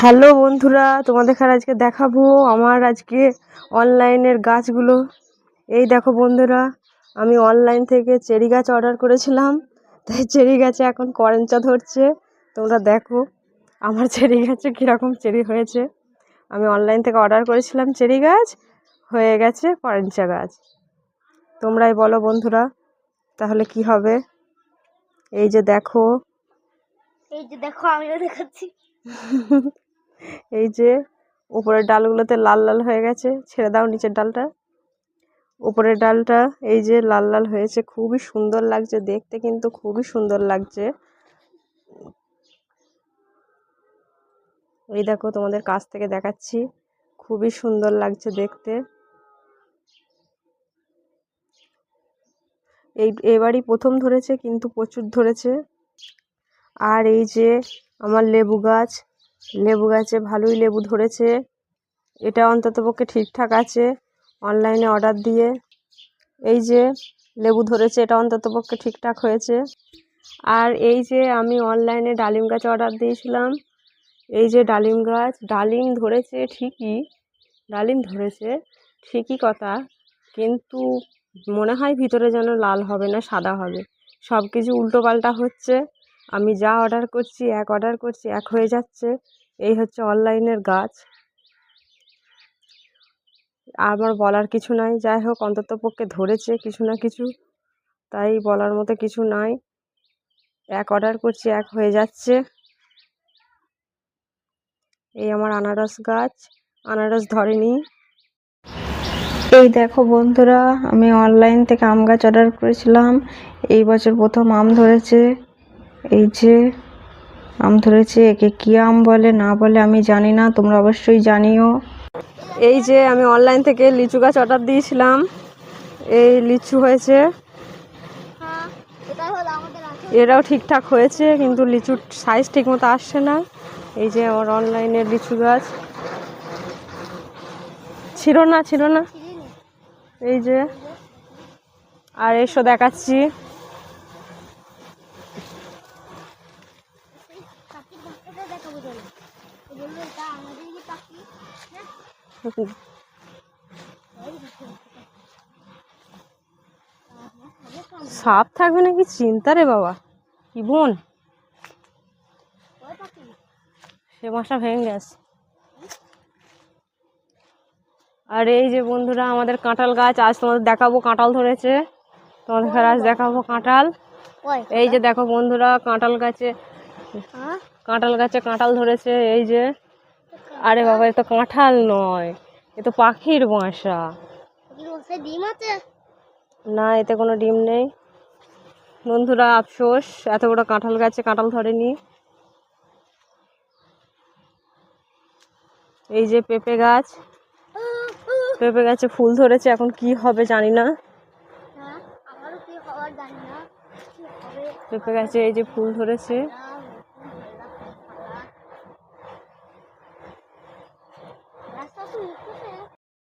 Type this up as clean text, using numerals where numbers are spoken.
Hello বন্ধুরা, তোমাদের আজকে দেখাবো আমার আজকে অনলাইনের গাছগুলো। এই দেখো বন্ধুরা, আমি অনলাইন থেকে চেরি গাছ অর্ডার করেছিলাম, তাই চেরি গাছে এখন করেঞ্চা ধরছে। তোমরা দেখো আমার চেরি গাছে কীরকম চেরি হয়েছে। আমি অনলাইন থেকে অর্ডার করেছিলাম চেরি গাছ, হয়ে গেছে করেঞ্চা গাছ। তোমরাই বলো বন্ধুরা, তাহলে কি হবে? এই যে দেখো, আমিও দেখাচ্ছি। এই যে উপরের ডালগুলোতে লাল লাল হয়ে গেছে, ছেড়ে দাও নিচের ডালটা। উপরের ডালটা এই যে লাল লাল হয়েছে, খুবই সুন্দর লাগছে দেখতে, কিন্তু খুবই সুন্দর লাগছে। এই দেখো তোমাদের কাছ থেকে দেখাচ্ছি, খুবই সুন্দর লাগছে দেখতে। এবারই প্রথম ধরেছে, কিন্তু প্রচুর ধরেছে। আর এই যে আমার লেবু গাছে ভালোই লেবু ধরেছে। এটা অন্ততপক্ষে ঠিকঠাক আছে অনলাইনে অর্ডার দিয়ে। এই যে লেবু ধরেছে, এটা অন্ততপক্ষে ঠিকঠাক হয়েছে। আর এই যে আমি অনলাইনে ডালিম গাছ অর্ডার দিয়েছিলাম, এই যে ডালিম গাছ, ডালিম ধরেছে ঠিকই কথা, কিন্তু মনে হয় ভিতরে যেন লাল হবে না সাদা হবে। সব কিছু উল্টোপাল্টা হচ্ছে। আমি যা অর্ডার করছি এক হয়ে যাচ্ছে। এই হচ্ছে অনলাইনের গাছ। আমার বলার কিছু নাই, যাই হোক অন্ততপক্ষে ধরেছে কিছু না কিছু, তাই বলার মতো কিছু নাই। এক অর্ডার করছি এক হয়ে যাচ্ছে। এই আমার আনারস গাছ, আনারস ধরেনি। এই দেখো বন্ধুরা, আমি অনলাইন থেকে আম গাছ অর্ডার করেছিলাম, এই বছর প্রথম আম ধরেছে। এই যে আম ধরেছে, একে কী আম বলে না বলে আমি জানি না, তোমরা অবশ্যই জানিও। এই যে আমি অনলাইন থেকে লিচু গাছ অর্ডার দিয়েছিলাম, এই লিচু হয়েছে। এরাও ঠিকঠাক হয়েছে, কিন্তু লিচুর সাইজ ঠিক মতো আসছে না। এই যে আমার অনলাইনের লিচু গাছ, ছিল না। এই যে আর এসো দেখাচ্ছি। সাপ থাকবে নাকি চিন্তা রে বাবা, কি বোন, সে মাসা ভেঙে গেছে। আর এই যে বন্ধুরা আমাদের কাঁঠাল গাছ, আজ তোমাদের দেখাবো কাঁঠাল ধরেছে, তোমাদের আজ দেখাবো কাঁঠাল। এই যে দেখো বন্ধুরা, কাঁঠাল গাছে কাঁঠাল ধরেছে। এই যে, আরে বাবা, এ তো কাঁঠাল নয়, এ তো পাখির বাসা। না, এতে কোনো ডিম নেই বন্ধুরা, আফসোস, এত বড় কাঁঠাল গাছে কাঁঠাল ধরেনি। এই যে পেঁপে গাছে ফুল ধরেছে, এখন কি হবে জানি না। পেঁপে গাছে এই যে ফুল ধরেছে।